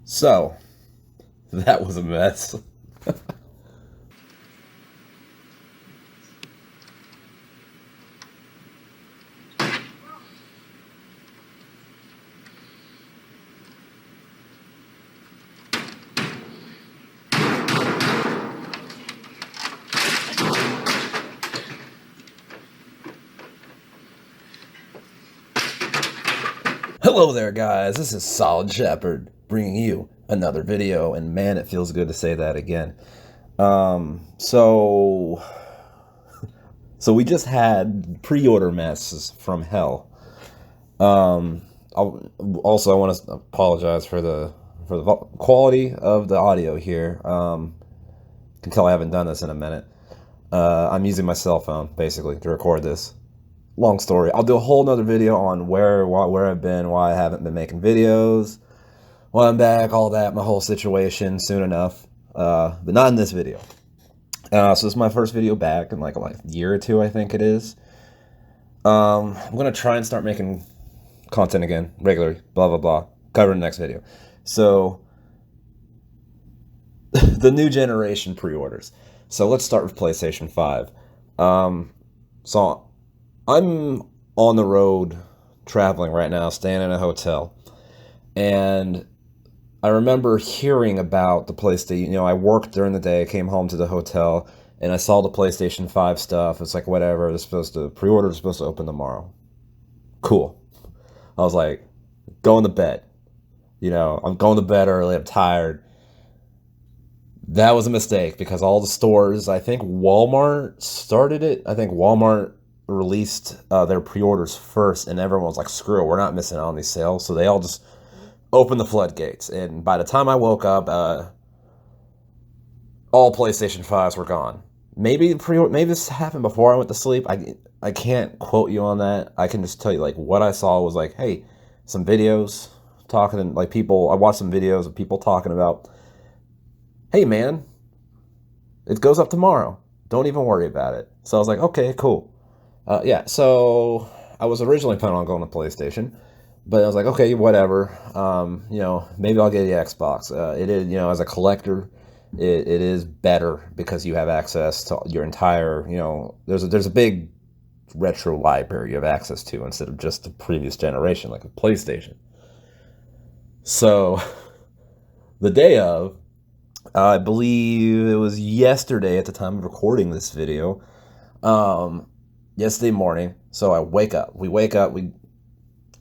So, that was a mess. Hello there, guys. This is Solid Shepard bringing you another video, and man, it feels good to say that again. So we just had pre-order messes from hell. I want to apologize for the quality of the audio here. Can tell I haven't done this in a minute. I'm using my cell phone basically to record this. Long story. I'll do a whole nother video on where I've been, why I haven't been making videos, why I'm back, all that, my whole situation soon enough. But not in this video. So this is my first video back in like a year or two, I think it is. I'm gonna try and start making content again regularly. Blah blah blah. Cover in the next video. So the new generation pre-orders. So let's start with PlayStation 5. So I'm on the road traveling right now, staying in a hotel, and I remember hearing about the PlayStation. You know, I worked during the day, came home to the hotel, and I saw the PlayStation 5 stuff. It's like, whatever, pre-order is supposed to open tomorrow. Cool. I was like, going to bed. You know, I'm going to bed early, I'm tired. That was a mistake because all the stores, I think Walmart started it. I think Walmart released their pre-orders first, and everyone was like, screw it, we're not missing out on these sales. So they all just opened the floodgates, and by the time I woke up, all PlayStation 5s were gone. Maybe this happened before I went to sleep. I can't quote you on that. I can just tell you, like, what I saw was like, hey, some videos talking, like, people, I watched some videos of people talking about, hey man, it goes up tomorrow, don't even worry about it. So I was like, okay, cool. Yeah, so I was originally planning on going to PlayStation, but I was like, okay, whatever. You know, maybe I'll get the Xbox. It is, you know, as a collector, it is better because you have access to your entire, you know, there's a big retro library you have access to instead of just the previous generation, like a PlayStation. So the day of, I believe it was yesterday at the time of recording this video, yesterday morning. So I wake up, we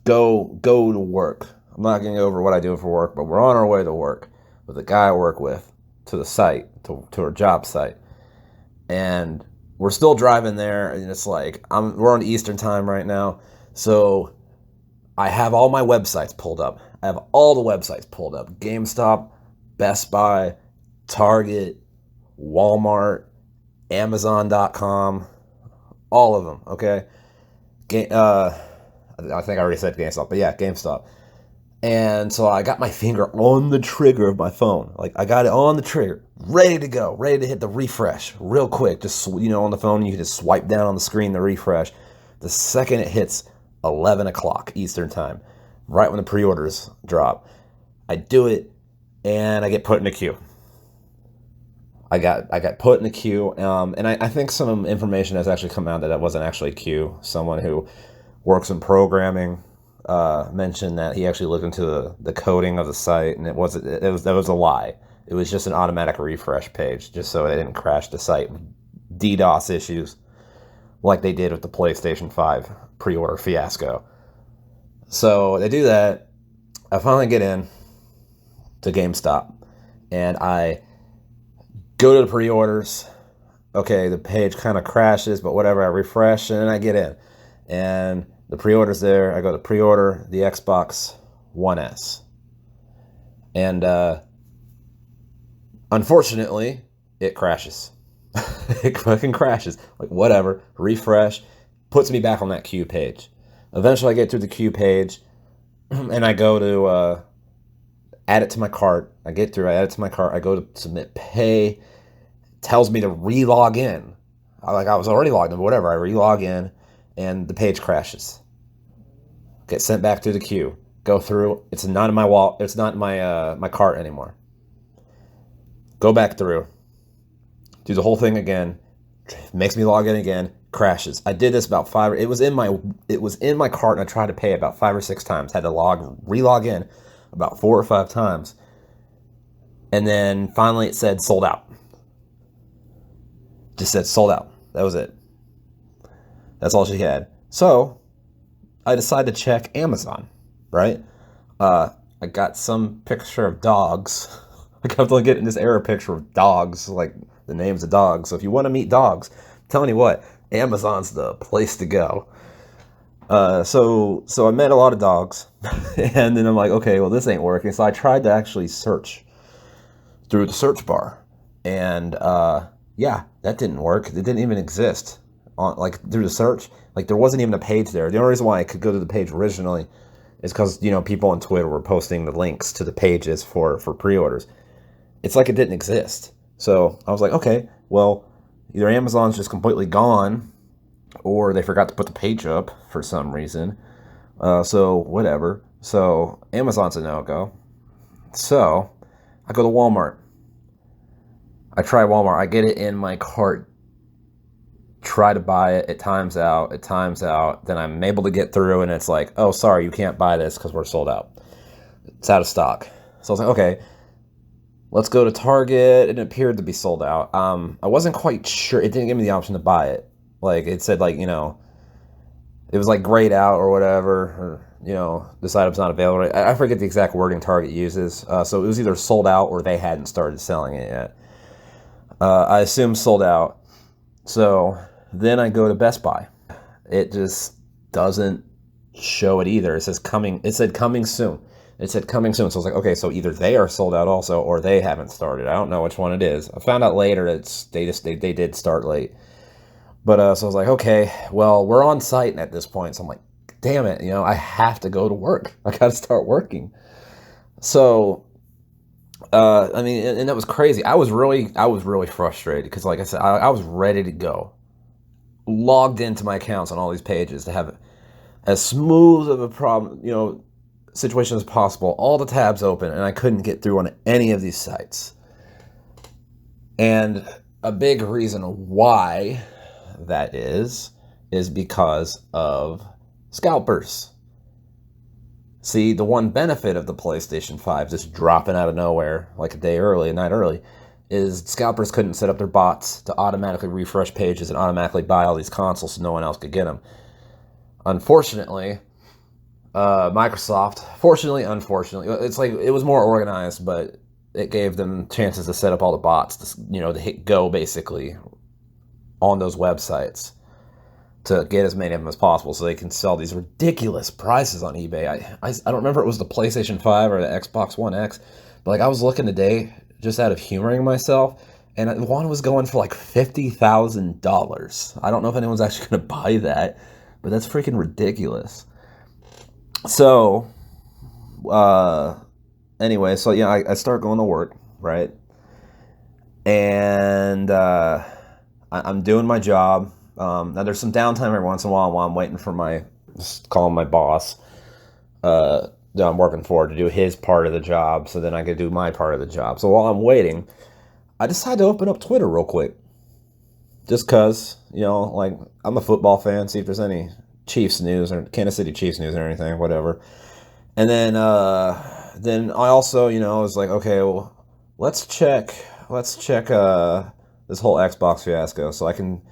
go to work. I'm not going to go over what I do for work, but we're on our way to work with the guy I work with to the site, to our job site. And we're still driving there, and it's like, we're on Eastern time right now. So I have all my websites pulled up. I have all the websites pulled up. GameStop, Best Buy, Target, Walmart, Amazon.com, all of them, okay? I think I already said GameStop, but yeah, GameStop. And so I got my finger on the trigger of my phone. Like, I got it on the trigger, ready to go, ready to hit the refresh real quick. Just, you know, on the phone, you can just swipe down on the screen to refresh. The second it hits 11 o'clock Eastern time, right when the pre-orders drop, I do it, and I get put in a queue. I got put in a queue, and I think some information has actually come out that wasn't actually a queue. Someone who works in programming mentioned that he actually looked into the coding of the site, and that was a lie. It was just an automatic refresh page, just so it didn't crash the site. DDoS issues, like they did with the PlayStation 5 pre-order fiasco. So they do that. I finally get in to GameStop, and I go to the pre-orders. Okay, the page kind of crashes, but whatever, I refresh, and then I get in. And the pre-order's there. I go to pre-order the Xbox One S. And unfortunately, it crashes. It fucking crashes. Like, whatever, refresh, puts me back on that queue page. Eventually, I get to the queue page, and I go to add it to my cart. I add it to my cart. I go to submit pay. Tells me to re-log in. I was already logged in, but whatever. I re-log in, and the page crashes. Get sent back to the queue. Go through. It's not in my wall. It's not in my cart anymore. Go back through. Do the whole thing again. Makes me log in again. Crashes. I did this about 5. It was in my cart, and I tried to pay about 5 or 6 times. Had to re-log in about 4 or 5 times, and then finally it said sold out. Just said sold out. That was it. That's all she had. So I decided to check Amazon. Right? I got some picture of dogs. I kept on getting this error picture of dogs, like the names of dogs. So if you want to meet dogs, I'm telling you what, Amazon's the place to go. So I met a lot of dogs, and then I'm like, okay, well, this ain't working. So I tried to actually search through the search bar, and yeah, that didn't work. It didn't even exist on through the search. Like there wasn't even a page there. The only reason why I could go to the page originally is because people on Twitter were posting the links to the pages for pre-orders. It's like it didn't exist. So I was like, okay, well, either Amazon's just completely gone, or they forgot to put the page up for some reason. So whatever. So Amazon's a no-go. So I go to Walmart. I try Walmart. I get it in my cart. Try to buy it. It times out. Then I'm able to get through, and it's like, oh, sorry, you can't buy this because we're sold out. It's out of stock. So I was like, okay, let's go to Target. It appeared to be sold out. I wasn't quite sure. It didn't give me the option to buy it. Like it said, it was like grayed out or whatever, or this item's not available. I forget the exact wording Target uses. So it was either sold out or they hadn't started selling it yet. I assume sold out. So then I go to Best Buy. It just doesn't show it either. It said coming soon. So I was like, okay, so either they are sold out also, or they haven't started. I don't know which one it is. I found out later they did start late. But so I was like, okay, well, we're on site at this point. So I'm like, damn it, I have to go to work. I got to start working. So, and that was crazy. I was really frustrated because, like I said, I was ready to go, logged into my accounts on all these pages to have as smooth of a situation as possible, all the tabs open, and I couldn't get through on any of these sites. And a big reason why that is because of scalpers. See, the one benefit of the PlayStation 5 just dropping out of nowhere like a night early, is scalpers couldn't set up their bots to automatically refresh pages and automatically buy all these consoles so no one else could get them. Unfortunately, Microsoft, unfortunately, it's like it was more organized, but it gave them chances to set up all the bots to hit go basically on those websites to get as many of them as possible so they can sell these ridiculous prices on eBay. I don't remember if it was the PlayStation 5 or the Xbox One X, but I was looking today just out of humoring myself, and one was going for like $50,000. I don't know if anyone's actually going to buy that, but that's freaking ridiculous. So, anyway, so I start going to work, right? And I'm doing my job. Now there's some downtime every once in a while I'm waiting for calling my boss that I'm working for to do his part of the job, so then I can do my part of the job. So while I'm waiting, I decide to open up Twitter real quick, just cause I'm a football fan. See if there's any Chiefs news or Kansas City Chiefs news or anything, whatever. And then I also was like, okay, well, let's check this whole Xbox fiasco so I can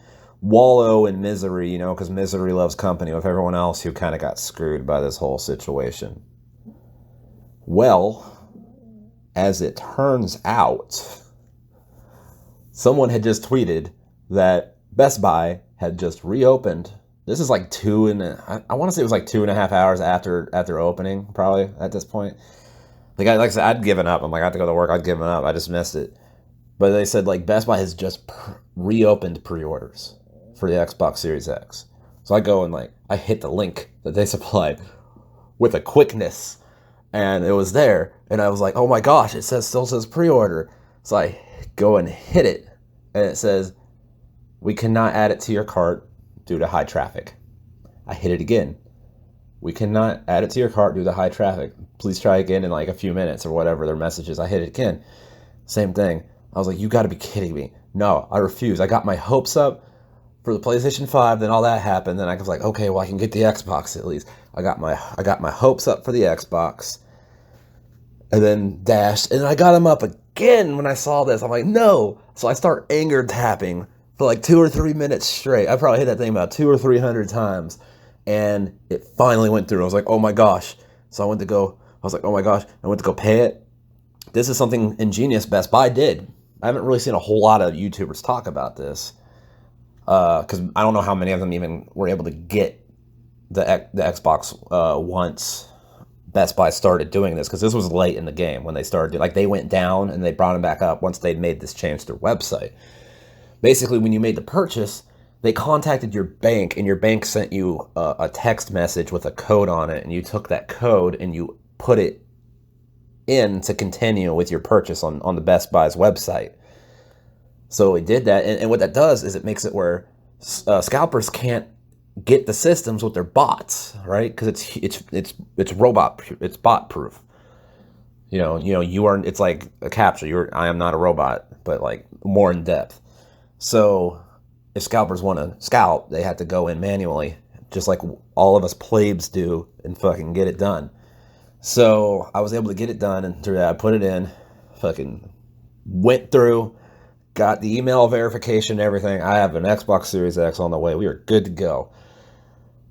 wallow in misery, because misery loves company with everyone else who kind of got screwed by this whole situation. Well, as it turns out, someone had just tweeted that Best Buy had just reopened. This is like I want to say it was like 2.5 hours after opening, probably at this point. Like I said, I'd given up. I'm like, I have to go to work. I'd given up. I just missed it. But they said Best Buy has just reopened pre-orders for the Xbox Series X. So I go and I hit the link that they supplied with a quickness, and it was there. And I was like, oh my gosh, it still says pre-order. So I go and hit it, and it says, we cannot add it to your cart due to high traffic. I hit it again. we cannot add it to your cart due to high traffic. Please try again in like a few minutes or whatever their message is. I hit it again. Same thing. I was like, you got to be kidding me. No, I refuse. I got my hopes up for the PlayStation 5, then all that happened. Then I was like, okay, well, I can get the Xbox at least. I got my hopes up for the Xbox. And then dashed, and I got them up again when I saw this. I'm like, no. So I start anger tapping for like 2 or 3 minutes straight. I probably hit that thing about 200 or 300 times. And it finally went through. I was like, oh my gosh. So I went to go pay it. This is something ingenious Best Buy did. I haven't really seen a whole lot of YouTubers talk about this. Because I don't know how many of them even were able to get the Xbox once Best Buy started doing this, because this was late in the game when they started. Like, they went down and they brought them back up once they'd made this change to their website. Basically, when you made the purchase, they contacted your bank, and your bank sent you a text message with a code on it, and you took that code and you put it in to continue with your purchase on the Best Buy's website. So it did that, and what that does is it makes it where scalpers can't get the systems with their bots, right? Because it's bot proof. You are. It's like a captcha. I am not a robot, but like more in depth. So if scalpers want to scalp, they have to go in manually, just like all of us plebes do, and fucking get it done. So I was able to get it done, and through that, I put it in, fucking went through, got the email verification and everything. I have an Xbox Series X on the way. We are good to go.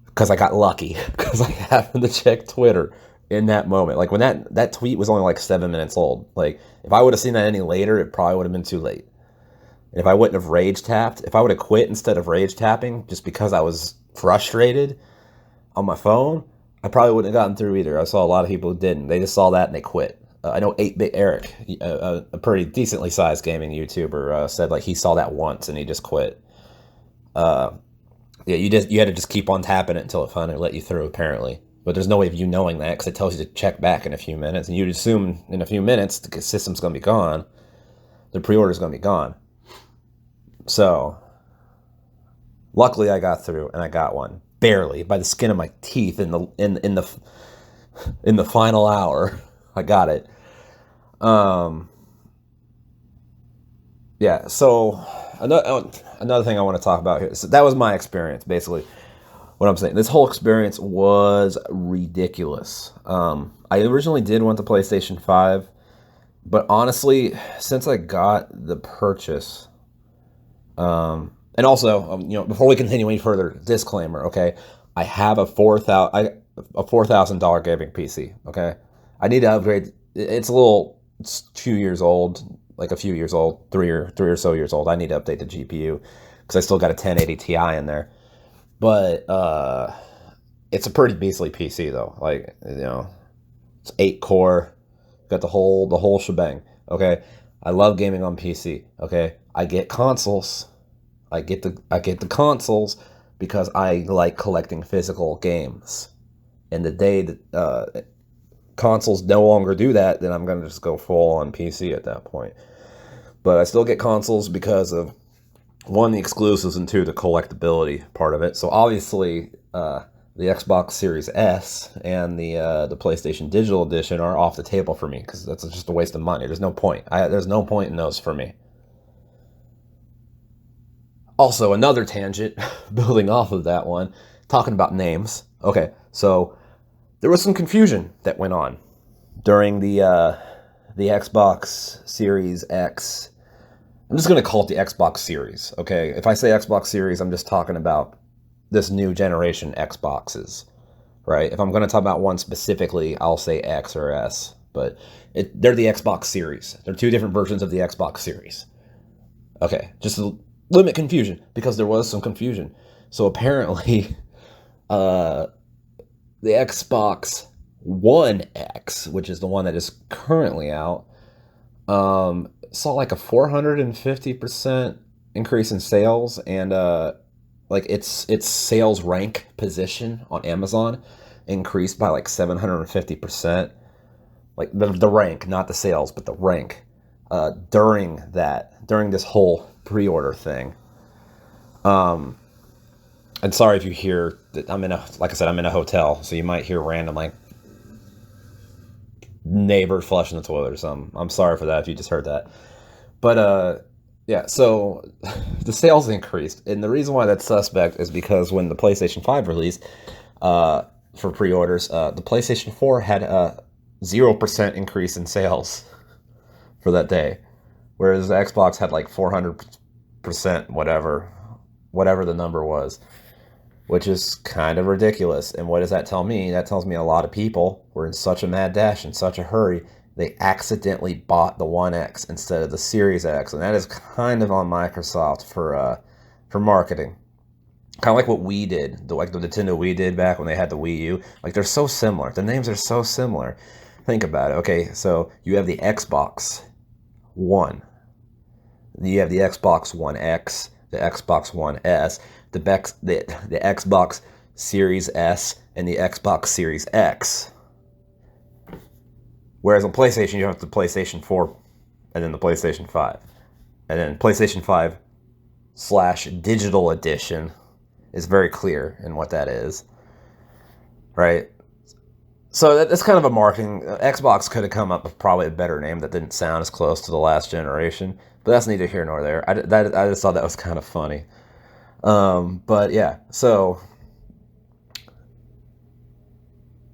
Because I got lucky. Because I happened to check Twitter in that moment. Like, when that tweet was only like 7 minutes old. Like, if I would have seen that any later, it probably would have been too late. And if I wouldn't have rage tapped, if I would have quit instead of rage tapping, just because I was frustrated on my phone, I probably wouldn't have gotten through either. I saw a lot of people who didn't. They just saw that and they quit. I know 8-Bit Eric, a pretty decently sized gaming YouTuber, said like he saw that once and he just quit. Yeah, you had to just keep on tapping it until it finally let you through, apparently. But there's no way of you knowing that, because it tells you to check back in a few minutes, and you'd assume in a few minutes the system's going to be gone, the pre-order's going to be gone. So, luckily I got through, and I got one, barely, by the skin of my teeth in the final hour. I got it. Yeah, so another thing I want to talk about here. So that was my experience, basically. What I'm saying, this whole experience was ridiculous. I originally did want the PlayStation 5, but honestly, since I got the purchase, and also, before we continue any further, disclaimer, okay? I have a $4,000 gaming PC, okay? I need to upgrade. It's 2 years old. Like a few years old, three or so years old. I need to update the GPU because I still got a 1080 Ti in there. But it's a pretty beastly PC though. Like, it's 8-core, got the whole shebang. Okay, I love gaming on PC. Okay, I get consoles. I get the consoles because I like collecting physical games. And the day that consoles no longer do that, then I'm gonna just go full on PC at that point. But I still get consoles because of, one, the exclusives, and two, the collectability part of it. So obviously, the Xbox Series S and the PlayStation Digital Edition are off the table for me, because that's just a waste of money. There's no point. There's no point in those for me. Also, another tangent, building off of that one, talking about names. Okay, so there was some confusion that went on during the Xbox Series X. I'm just going to call it the Xbox Series, okay? If I say Xbox Series, I'm just talking about this new generation Xboxes, right? If I'm going to talk about one specifically, I'll say X or S, but they're the Xbox Series. They're two different versions of the Xbox Series. Okay, just to limit confusion, because there was some confusion. So apparently, the Xbox One X, which is the one that is currently out, saw like a 450% increase in sales, and like its sales rank position on Amazon increased by like 750%. Like the rank, not the sales, but the rank during this whole pre-order thing. And sorry if you hear that like I said, I'm in a hotel, so you might hear random like neighbor flushing the toilet or something. I'm sorry for that if you just heard that. But yeah, so the sales increased, and the reason why that's suspect is because when the PlayStation 5 released for pre-orders, the PlayStation 4 had a 0% increase in sales for that day, whereas the Xbox had like 400%, whatever the number was, which is kind of ridiculous. And what does that tell me? That tells me a lot of people were in such a mad dash, in such a hurry, they accidentally bought the One X instead of the Series X, and that is kind of on Microsoft for marketing. Kind of like what we did, like the Nintendo Wii did back when they had the Wii U. Like, they're so similar. The names are so similar. Think about it. Okay, so you have the Xbox One. You have the Xbox One X, the Xbox One S, the Xbox Series S, and the Xbox Series X. Whereas on PlayStation, you have the PlayStation 4, and then the PlayStation 5. And then PlayStation 5 / Digital Edition is very clear in what that is. Right? So that's kind of a marketing. Xbox could have come up with probably a better name that didn't sound as close to the last generation. But that's neither here nor there. I just thought that was kind of funny. But yeah, so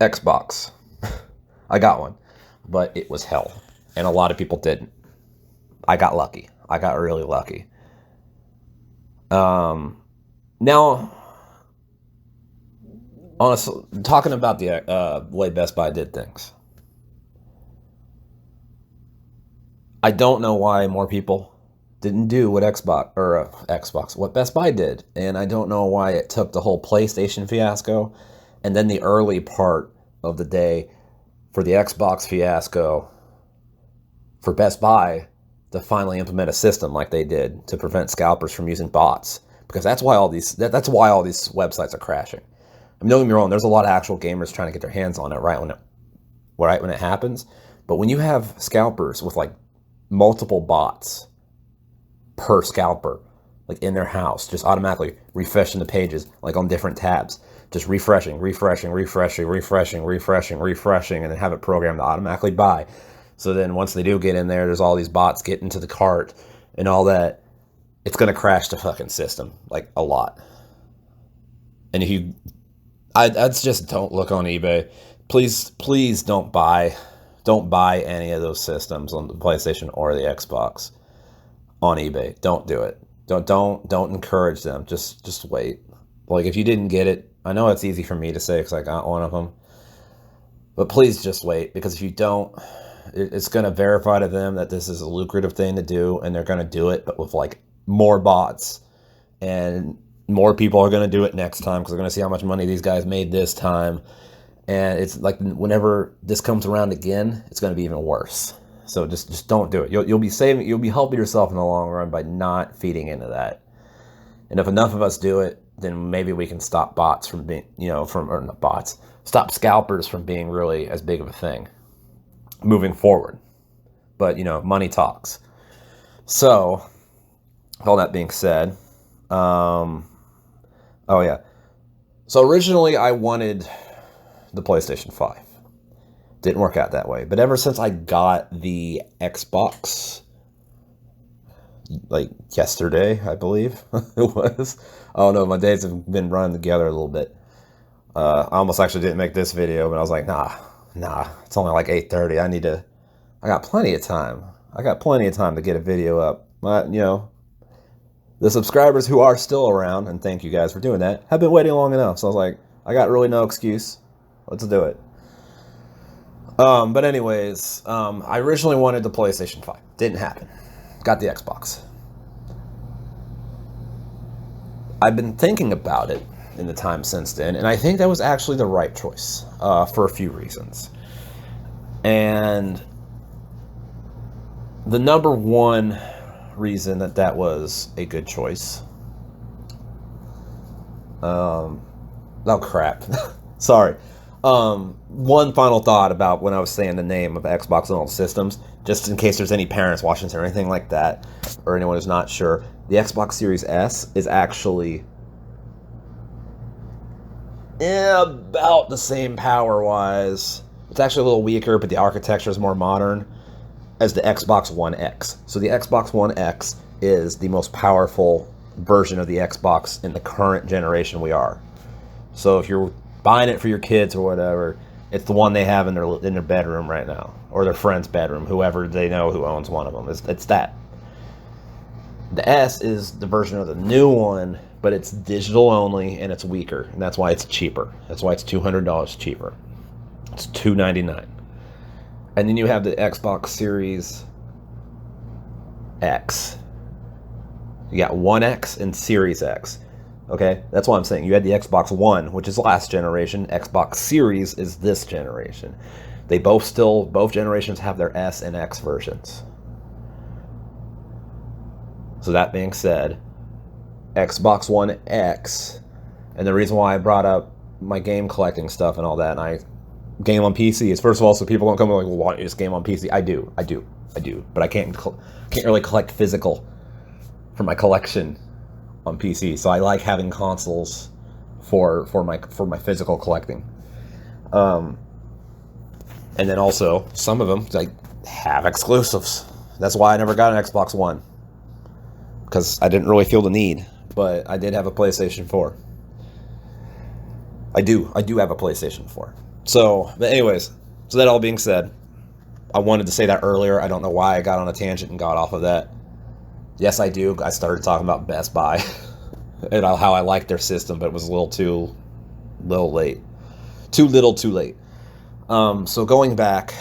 Xbox. I got one. But it was hell. And a lot of people didn't. I got lucky. I got really lucky. Now, honestly, talking about the way Best Buy did things. I don't know why more people didn't do what what Best Buy did. And I don't know why it took the whole PlayStation fiasco and then the early part of the day for the Xbox fiasco for Best Buy to finally implement a system like they did to prevent scalpers from using bots, because that's why all these websites are crashing. I mean, don't get me wrong, there's a lot of actual gamers trying to get their hands on it right when it happens, but when you have scalpers with like multiple bots per scalper, like in their house, just automatically refreshing the pages, like on different tabs, just refreshing, and then have it programmed to automatically buy. So then once they do get in there, there's all these bots getting into the cart and all that. It's going to crash the fucking system, like a lot. And if I'd just don't look on eBay. Please don't buy any of those systems on the PlayStation or the Xbox on eBay. Don't do it. Don't encourage them. Just wait. Like, if you didn't get it, I know it's easy for me to say because I got one of them, but please just wait, because if you don't, it's going to verify to them that this is a lucrative thing to do, and they're going to do it, but with like more bots, and more people are going to do it next time because they're going to see how much money these guys made this time. And it's like whenever this comes around again, it's going to be even worse. So just don't do it. You'll be helping yourself in the long run by not feeding into that. And if enough of us do it, then maybe we can stop bots from being, stop scalpers from being really as big of a thing moving forward. But, money talks. So, all that being said, oh yeah. So originally I wanted the PlayStation 5. Didn't work out that way. But ever since I got the Xbox, like yesterday, I believe it was. I don't know, my days have been running together a little bit. I almost actually didn't make this video, but I was like, nah, it's only like 8:30. I got plenty of time. I got plenty of time to get a video up. But, the subscribers who are still around, and thank you guys for doing that, have been waiting long enough. So I was like, I got really no excuse. Let's do it. But anyways, I originally wanted the PlayStation 5. Didn't happen. Got the Xbox. I've been thinking about it in the time since then, and I think that was actually the right choice for a few reasons. And the number one reason that was a good choice. Oh crap. Sorry. One final thought about when I was saying the name of Xbox and all systems, just in case there's any parents watching this or anything like that, or anyone who's not sure. The Xbox Series S is actually about the same power-wise. It's actually a little weaker, but the architecture is more modern as the Xbox One X. So the Xbox One X is the most powerful version of the Xbox in the current generation we are. So if you're buying it for your kids or whatever, it's the one they have in their bedroom right now, or their friend's bedroom, whoever they know who owns one of them. It's that. The S is the version of the new one, but it's digital only and it's weaker, and that's why it's cheaper. That's why it's $200 cheaper. It's $299. And then you have the Xbox Series X. You got One X and Series X. Okay, that's what I'm saying. You had the Xbox One, which is last generation. Xbox Series is this generation. They both generations have their S and X versions. So that being said, Xbox One X, and the reason why I brought up my game collecting stuff and all that, and I game on PC is, first of all, so people don't come and like, well, why don't you just game on PC? I do, but I can't really collect physical for my collection on PC. So I like having consoles for my physical collecting. And then also some of them like have exclusives. That's why I never got an Xbox One, because I didn't really feel the need. But I did have a PlayStation 4. I do have a PlayStation 4. So, but anyways, so that all being said, I wanted to say that earlier. I don't know why I got on a tangent and got off of that. Yes, I do. I started talking about Best Buy and how I like their system, but it was a little late. Too little, too late. So going back,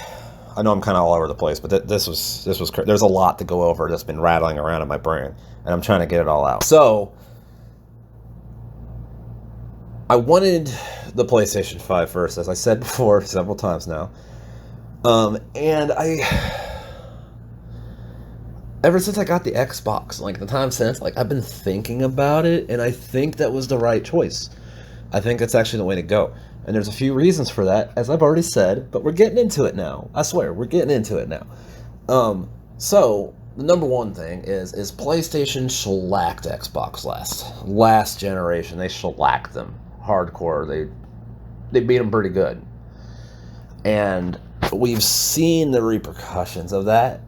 I know I'm kind of all over the place, but this was there's a lot to go over that's been rattling around in my brain, and I'm trying to get it all out. So I wanted the PlayStation 5 first, as I said before several times now. And ever since I got the Xbox, like the time since, like I've been thinking about it, and I think that was the right choice. I think it's actually the way to go. And there's a few reasons for that, as I've already said, but we're getting into it now. I swear, we're getting into it now. So the number one thing is PlayStation shellacked Xbox last generation. They shellacked them hardcore. They beat them pretty good. And we've seen the repercussions of that.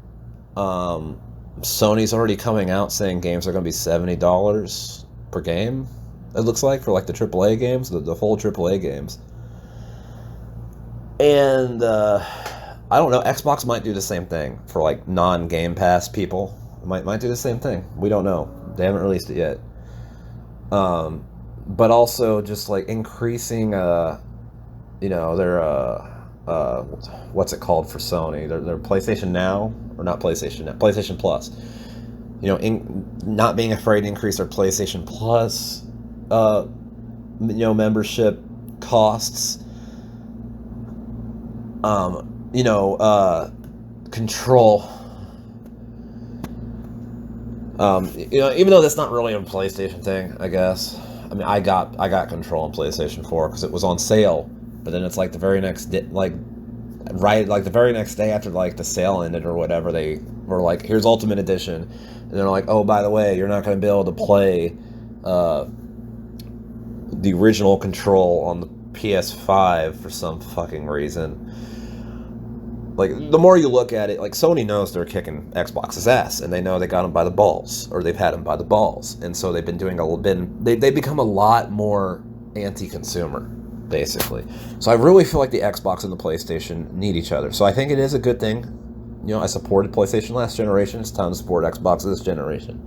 Sony's already coming out saying games are going to be $70 per game, it looks like, for like the AAA games, the full AAA games. And I don't know, Xbox might do the same thing for like non-Game Pass people. Might do the same thing. We don't know. They haven't released it yet. But also just like increasing their what's it called for Sony? Their PlayStation Now, or not PlayStation Now, PlayStation Plus. Not being afraid to increase their PlayStation Plus, membership costs. Control. Even though that's not really a PlayStation thing, I guess. I mean, I got Control on PlayStation 4 because it was on sale. But then it's like the very next day, the very next day after like the sale ended or whatever, they were like, "Here's Ultimate Edition," and they're like, "Oh, by the way, you're not going to be able to play the original Control on the PS5 for some fucking reason." Like, the more you look at it, like, Sony knows they're kicking Xbox's ass, and they know they got them by the balls, or they've had them by the balls, and so they've been doing they become a lot more anti-consumer, basically. So I really feel like the Xbox and the PlayStation need each other. So I think it is a good thing. I supported PlayStation last generation. It's time to support Xbox this generation.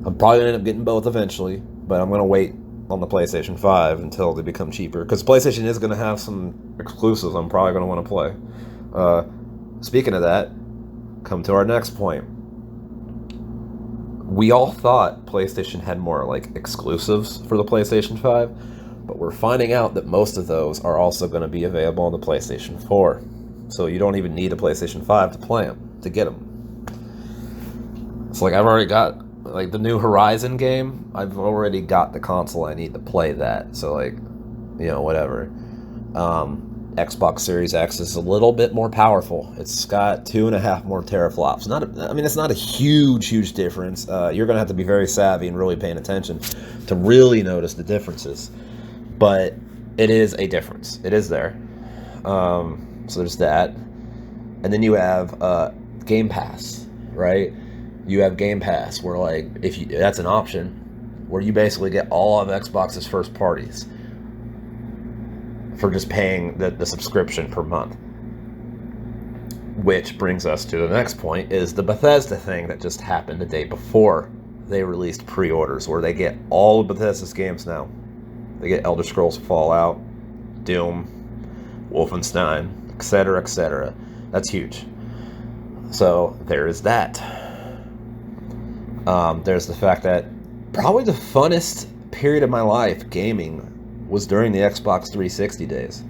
I'm probably going to end up getting both eventually, but I'm going to wait on the PlayStation 5 until they become cheaper, because PlayStation is going to have some exclusives I'm probably going to want to play. Speaking of that, come to our next point. We all thought PlayStation had more like exclusives for the PlayStation 5, but we're finding out that most of those are also going to be available on the PlayStation 4. So you don't even need a PlayStation 5 to play them, to get them. It's like I've already got like the new Horizon game. I've already got the console I need to play that. So like, whatever. Xbox Series X is a little bit more powerful. It's got 2.5 more teraflops. It's not a huge difference. You're going to have to be very savvy and really paying attention to really notice the differences. But it is a difference. It is there. So there's that. And then you have Game Pass, right? You have Game Pass where, like, if you, that's an option where you basically get all of Xbox's first parties for just paying the subscription per month. Which brings us to the next point, is the Bethesda thing that just happened the day before they released pre-orders, where they get all of Bethesda's games now. They get Elder Scrolls Fallout, Doom, Wolfenstein, etc., etc. That's huge. So there is that. There's the fact that probably the funnest period of my life gaming was during the Xbox 360 days.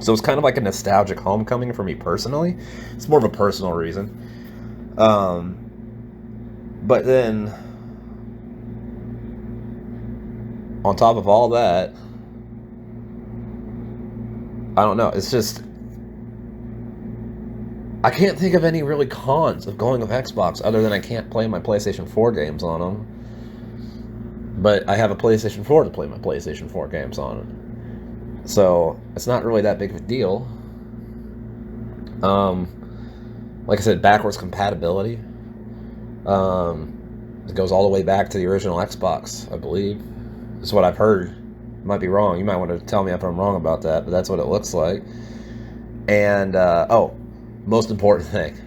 So it's kind of like a nostalgic homecoming for me personally. It's more of a personal reason. But then, on top of all that, I don't know. It's just, I can't think of any really cons of going with Xbox other than I can't play my PlayStation 4 games on them. But I have a PlayStation 4 to play my PlayStation 4 games on. So it's not really that big of a deal. Like I said, backwards compatibility. It goes all the way back to the original Xbox, I believe. That's what I've heard. Might be wrong. You might want to tell me if I'm wrong about that, but that's what it looks like. And, most important thing.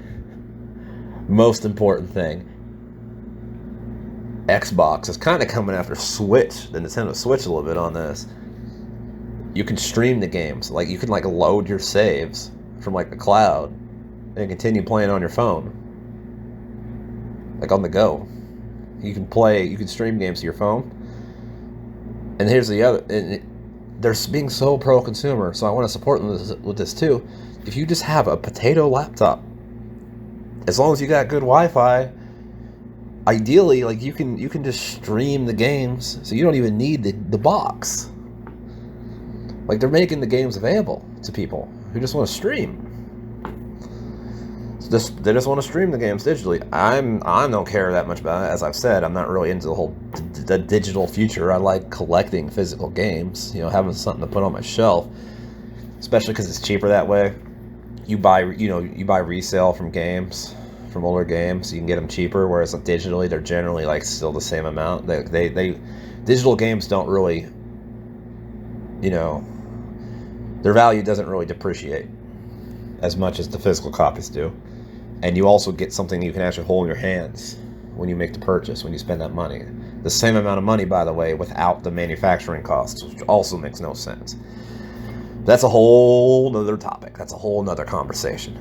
Xbox is kind of coming after Switch, the Nintendo Switch, a little bit on this. You can stream the games. Like, you can, like, load your saves from, like, the cloud and continue playing on your phone. Like, on the go. You can stream games to your phone. And here's the other, they're being so pro-consumer, so I want to support them with this too. If you just have a potato laptop, as long as you got good Wi-Fi, ideally, like, you can just stream the games, so you don't even need the box. Like, they're making the games available to people who just want to stream. They just want to stream the games digitally. I don't care that much about it. As I've said, I'm not really into the whole the digital future. I like collecting physical games, having something to put on my shelf, especially because it's cheaper that way. You buy resale from older games, you can get them cheaper, whereas digitally they're generally, like, still the same amount. They digital games don't really, their value doesn't really depreciate as much as the physical copies do. And you also get something you can actually hold in your hands when you make the purchase, when you spend that money. The same amount of money, by the way, without the manufacturing costs, which also makes no sense. That's a whole nother topic. That's a whole nother conversation.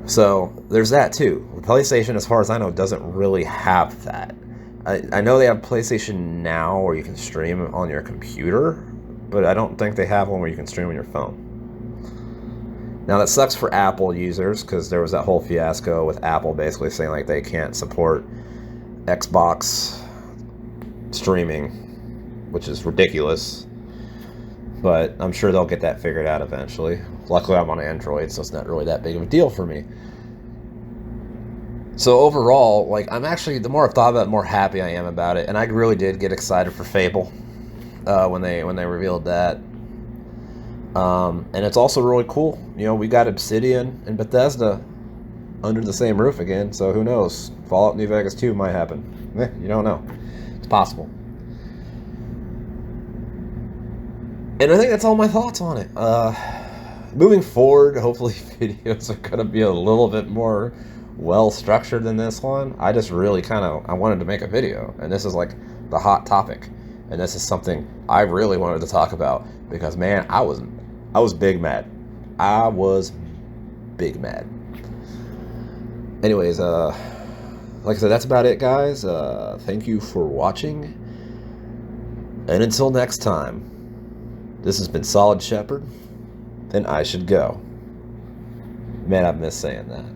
So there's that too. PlayStation, as far as I know, doesn't really have that. I know they have PlayStation Now where you can stream on your computer, but I don't think they have one where you can stream on your phone. Now, that sucks for Apple users, because there was that whole fiasco with Apple basically saying, like, they can't support Xbox streaming, which is ridiculous. But I'm sure they'll get that figured out eventually. Luckily, I'm on Android, so it's not really that big of a deal for me. So overall, like, I'm actually, the more I've thought about it, the more happy I am about it. And I really did get excited for Fable when they revealed that. And it's also really cool. We got Obsidian and Bethesda under the same roof again, so who knows? Fallout New Vegas 2 might happen. You don't know. It's possible. And I think that's all my thoughts on it. Moving forward, hopefully videos are going to be a little bit more well-structured than this one. I just really I wanted to make a video, and this is like the hot topic. And this is something I really wanted to talk about because, man, I was big mad. I was big mad. Anyways, like I said, that's about it, guys. Thank you for watching. And until next time, this has been Solid Shepard, and I should go. Man, I miss saying that.